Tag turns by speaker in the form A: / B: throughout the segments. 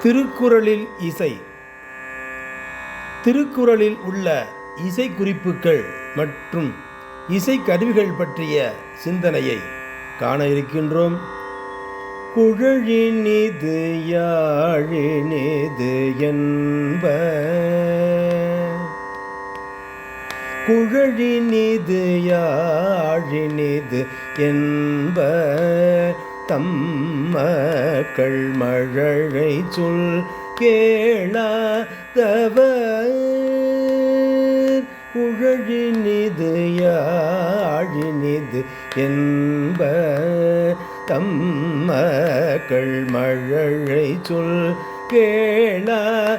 A: திருக்குறளில் இசை. திருக்குறளில் உள்ள இசை குறிப்புகள் மற்றும் இசை கருவிகள் பற்றிய சிந்தனையை காண இருக்கின்றோம். குழலினிது யாழினிது என்ப, குழலினிது யாழினிது என்ப, தம்மக்கள் மழலை சொல் கேளாதவர். குழலினிது யாழினிது என்ப, தம்மக்கள் மழலை சொல் கேளாதவர்.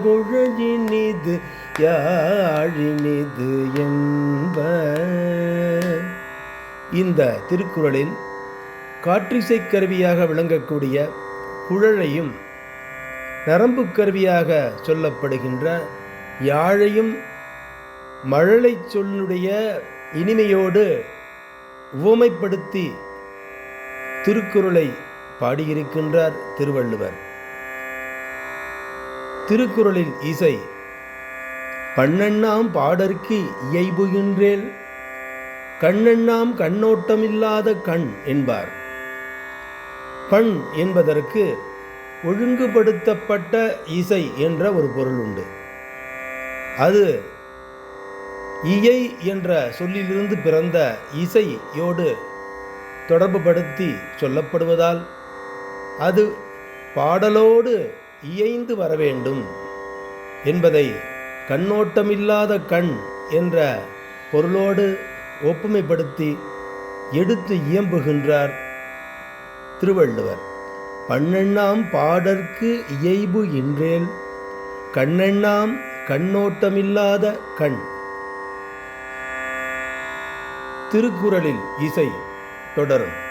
A: குழலினிது யாழினிது என்ப. இந்த திருக்குறளில் காற்றிசை கருவியாக விளங்கக்கூடிய குழலையும் நரம்பு கருவியாக சொல்லப்படுகின்ற யாழையும் மழலை சொல்லுடைய இனிமையோடு உவமைப்படுத்தி திருக்குறளை பாடியிருக்கின்றார் திருவள்ளுவர். திருக்குறளில் இசை பண்ணெண்ணாம் பாடற்கு இயைபுகின்றேல், கண்ணெண்ணாம் கண்ணோட்டமில்லாத கண் என்பார். பண் என்பதற்கு ஒழுங்குபடுத்தப்பட்ட இசை என்ற ஒரு பொருள் உண்டு. அது இயை என்ற சொல்லிலிருந்து பிறந்த இசையோடு தொடர்புபடுத்தி சொல்லப்படுவதால் அது பாடலோடு இயைந்து வர வேண்டும் என்பதை கண்ணோட்டமில்லாத கண் என்ற பொருளோடு ஒப்புமைப்படுத்தி எடுத்து இயம்புகின்றார் திருவள்ளுவர். பண்ணெண்ணாம் பாடற்கு இயைபு இன்றேல், கண்ணெண்ணாம் கண்ணோட்டமில்லாத கண். திருக்குறளில் இசை தொடரும்.